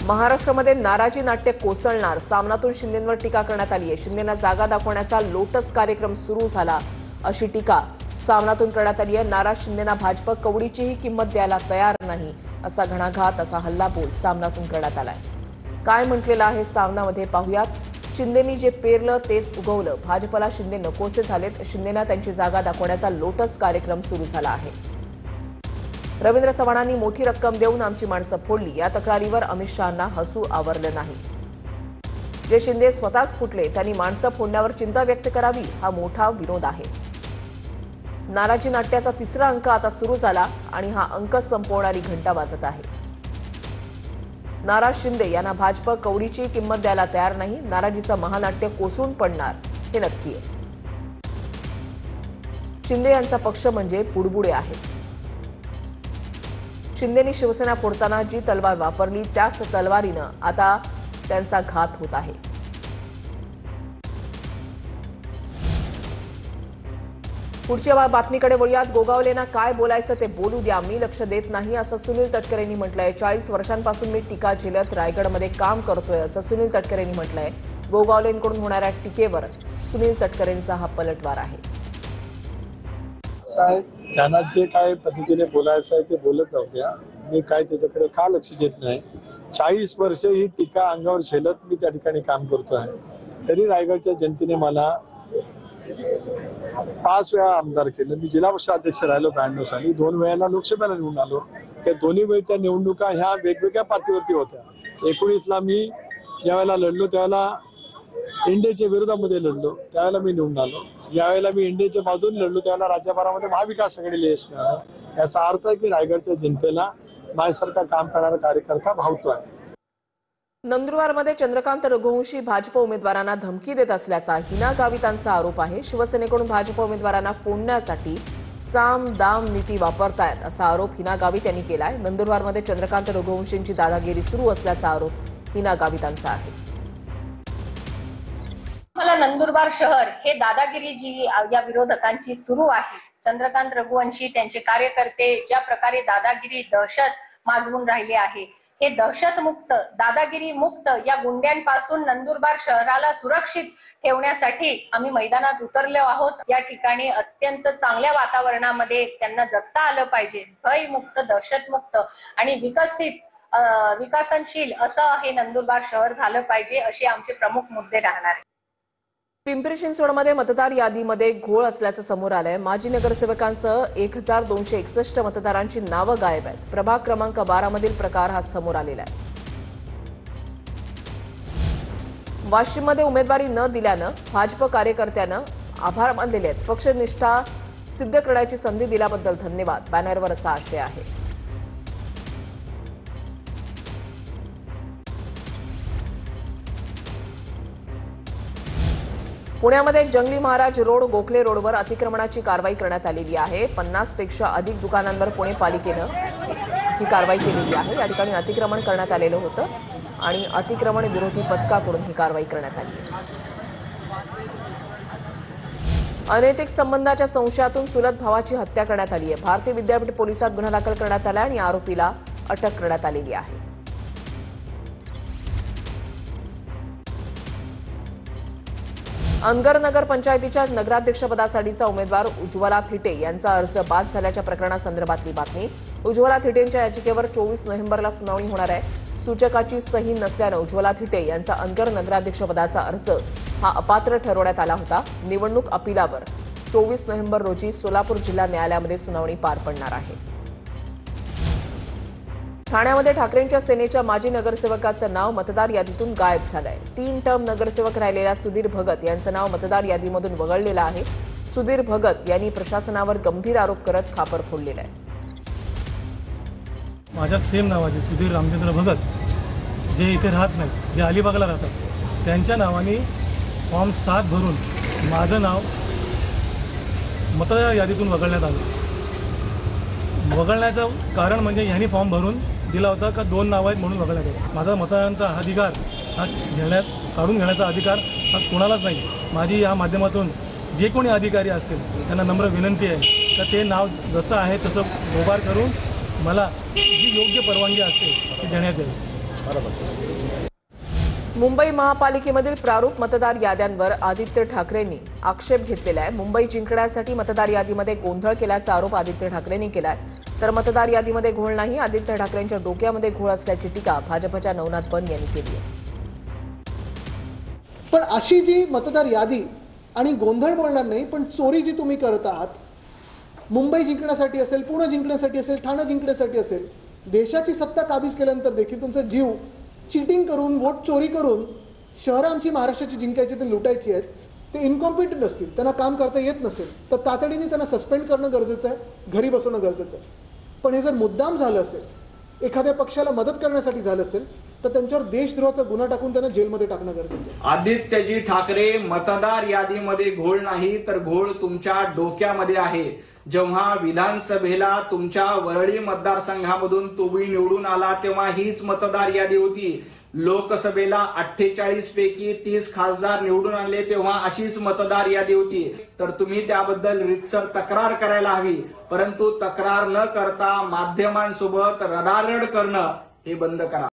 महाराष्ट्रामध्ये नाराजी नाट्य कोसळणार, सामनातून शिंदेंवर टीका करण्यात आली आहे। शिंदेंना जागा दाखवण्याचा लोटस कार्यक्रम सुरू झाला अशी टीका सामनातून करण्यात आली आहे। नाराज शिंदेंना भाजप कवडीचीही किंमत द्यायला तयार नाही असा घणाघात, असा हल्लाबोल सामनातून करण्यात आलाय। काय म्हटलेलं आहे सामनामध्ये पाहूयात। शिंदेंनी जे पेरलं तेच उगवलं, भाजपला शिंदे नकोसे झालेत, शिंदेंना त्यांची जागा दाखवण्याचा लोटस कार्यक्रम सुरू झाला आहे। रवींद्र चव्हाणांनी मोठी रक्कम देऊन आमची माणसं फोडली, या तक्रारीवर अमित शहांना हसू आवरलं नाही। जे शिंदे स्वतःच फुटले त्यांनी माणसं फोडण्यावर चिंता व्यक्त करावी, हा मोठा विरोध आहे। नाराजी नाट्याचा तिसरा अंक आता सुरू झाला आणि हा अंक संपवणारी घंटा वाजत आहे। नाराज शिंदे यांना भाजप कवडीची किंमत द्यायला तयार नाही, नाराजीचं महानाट्य कोसळून पडणार हे नक्की आहे। शिंदे यांचा पक्ष म्हणजे बुडबुडे आहेत। शिंदेंनी शिवसेना फोडताना जी तलवार वापरली त्याच तलवारीनं आता त्यांचा घात होत आहे। पुढच्या बातमीकडे वळूयात। गोगावलेंना काय बोलायचं ते बोलू द्या, मी लक्ष देत नाही असं सुनील तटकरेंनी म्हटलंय। 40 वर्षांपासून मी टीका झेलत रायगडमध्ये काम करतोय असं सुनील तटकरेंनी म्हटलंय। गोगावलेंकडून होणाऱ्या टीकेवर सुनील तटकरेंचा हा पलटवार आहे। त्यांना जे काय पद्धतीने बोलायचं आहे ते बोलत जाऊ द्या, मी काय त्याच्याकडे का लक्ष देत नाही। 40 वर्ष ही टीका अंगावर झेलत मी त्या ठिकाणी काम करतो आहे, तरी रायगडच्या जनतेने मला 5 वेळा आमदार केलं। मी जिल्हा परिषद अध्यक्ष राहिलो 92 साली, 2 वेळेला लोकसभेला निवडून आलो। त्या दोन्ही वेळच्या निवडणुका ह्या वेगवेगळ्या पातळीवरती होत्या। 19ला मी ज्यावेळेला लढलो त्यावेळेला इंडियाच्या विरोधामध्ये लढलो, त्यावेळेला मी निवडून आलो। यावेळेला मी इंडियाच्या बाजूने लढलो, त्यावेळेला राज्यभरामध्ये महाविकास आघाडीला यश मिळालं। याचा अर्थ आहे की रायगडच्या जनतेला माझ्यासारखा काम करणारा कार्यकर्ता भावतो आहे। नंदुरबारमध्ये चंद्रकांत रघुवंशी भाजप उमेदवारांना धमकी देत असल्याचा हिना गावितांचा आरोप आहे। शिवसेनेकडून भाजप उमेदवारांना फोडण्यासाठी साम दाम नीती वापरतायत असा आरोप हिना गावित यांनी केलाय। नंदुरबारमध्ये चंद्रकांत रघुवंशींची दादागिरी सुरू असल्याचा आरोप हिना गावितांचा आहे। मला नंदुरबार शहर हे दादागिरी जी या विरोधकांची सुरू आहे, चंद्रकांत रघुवंशी त्यांचे कार्यकर्ते ज्या प्रकारे दादागिरी दहशत माजवून राहिले आहे, हे दहशत मुक्त दादागिरी मुक्त या गुंड्यांपासून नंदुरबार शहराला सुरक्षित ठेवण्यासाठी आम्ही मैदानात उतरलो आहोत। या ठिकाणी अत्यंत चांगल्या वातावरणामध्ये त्यांना जगता आलं पाहिजे। भयमुक्त, दहशतमुक्त आणि विकसनशील असं हे नंदुरबार शहर झालं पाहिजे, असे आमचे प्रमुख मुद्दे राहणार आहेत। पिंपरी चिंचवडमध्ये मतदार यादीमध्ये घोळ असल्याचं समोर आलंय। माजी नगरसेवकांसह 1261 मतदारांची नावं गायब आहेत। प्रभाग क्रमांक 12 मधील प्रकार हा समोर आलेला आहे। वाशिममध्ये उमेदवारी न दिल्यानं भाजप कार्यकर्त्यानं आभार मानलेले आहेत। पक्षनिष्ठा सिद्ध करण्याची संधी दिल्याबद्दल धन्यवाद, बॅनरवर असा आशय आहे। पुण्यामध्ये जंगली महाराज रोड गोखले रोडवर अतिक्रमणाची कारवाई करण्यात आलेली आहे। 50 पेक्षा अधिक दुकानांवर पुणे पालिकेनं ही कारवाई केलेली आहे। या ठिकाणी अतिक्रमण करण्यात आलेलं होतं आणि अतिक्रमण विरोधी पथकाकडून ही कारवाई करण्यात आली आहे। अनैतिक संबंधाच्या संशयातून चुलत भावाची हत्या करण्यात आली आहे। भारतीय विद्यापीठ पोलिसात गुन्हा दाखल करण्यात आला आणि आरोपीला अटक करण्यात आलेली आहे। अनगर नगर पंचायतीच्या नगराध्यक्षपदासाठीचा उमेदवार उज्ज्वला थिटे यांचा अर्ज बाद झाल्याच्या प्रकरणासंदर्भातली बातमी। उज्ज्वला थिटेंच्या याचिकेवर 24 नोव्हेंबरला सुनावणी होणार आहे। सूचकाची सही नसल्यानं उज्ज्वला थिटे यांचा अनगर नगराध्यक्षपदाचा अर्ज हा अपात्र ठरवण्यात आला होता। निवडणूक अपिलावर 24 नोव्हेंबर रोजी सोलापूर जिल्हा न्यायालयामध्ये सुनावणी पार पडणार आहे। ठाण्यामध्ये ठाकरेंच्या सेनेच्या माजी नगरसेवकाचं नाव मतदार यादीतून गायब झालंय। 3 टर्म नगरसेवक राहिलेल्या सुधीर भगत यांचं नाव मतदार यादीमधून वगळलेलं आहे। सुधीर भगत यांनी प्रशासनावर गंभीर आरोप करत खापर फोडलेला आहे। माझ्या सेम नावाचे सुधीर रामचंद्र भगत जे इथे राहत नाहीत, जे अलिबागला राहतात, त्यांच्या नावाने फॉर्म 7 भरून माझं नाव मतदार यादीतून वगळण्यात आलं। वगळण्याचं कारण म्हणजे ह्यांनी फॉर्म भरून दिला होता का 2 नावं आहेत म्हणून वगळण्यात आलं। माझा मतदारांचा अधिकार हा काढून घेण्याचा अधिकार हा कोणालाच नाही। माझी या माध्यमातून जे कोणी अधिकारी असतील त्यांना नम्र विनंती आहे की ते नाव जसं आहे तसं व्यवहार करून मला जी योग्य परवानगी असते ती देण्यात यावी। मुंबई महापालिकेमधील प्रारूप मतदार याद्यांवर आदित्य ठाकरेंनी आक्षेप घेतलेला आहे. मुंबई जिंकण्यासाठी मतदार यादीमध्ये गोंधळ केल्याचा आरोप आदित्य ठाकरेंनी केलाय. तर मतदार यादीमध्ये घोळ नाही, आदित्य ठाकरेंच्या डोक्यामध्ये घोळ असल्याची टीका भाजपच्या नवनाथ बन यांनी केली आहे. पण अशी जी मतदार यादी आणि गोंधळ बोलणार नाही, पण चोरी जी तुम्ही करत आहात, मुंबई जिंकण्यासाठी असेल, पुणे जिंकण्यासाठी असेल, ठाणे जिंकण्यासाठी असेल, देशाची सत्ता काबीज केल्यानंतर देखील तुमचा जीव चीटिंग करून, वोट चोरी करून शहरं आमची महाराष्ट्राची जिंकायची ते लुटायची आहेत, ते इनकॉम्पिटंट असतील, त्यांना काम करता येत नसेल तर तातडीने त्यांना सस्पेंड करणं गरजेचं आहे, घरी बसवणं गरजेचं आहे. पण हे जर मुद्दाम झालं असेल, एखाद्या पक्षाला मदत करण्यासाठी झालं असेल, तर त्यांच्यावर देशद्रोहाचा गुन्हा टाकून त्यांना जेलमध्ये टाकणं गरजेचं आहे. आदित्यजी ठाकरे, मतदार यादीमध्ये घोळ नाही तर घोळ तुमच्या डोक्यामध्ये आहे. जेव्हा विधानसभेला तुमच्या वरळी मतदारसंघामधून तुम्ही निवडून आला तेव्हा हीच मतदार यादी होती. लोकसभेला 48 पैकी 30 खासदार निवडून आणले तेव्हा अशीच मतदार यादी होती. तर तुम्ही त्याबद्दल रीतसर तक्रार करायला हवी, परंतु तक्रार न करता माध्यमांसोबत रडारड करणं हे बंद करा.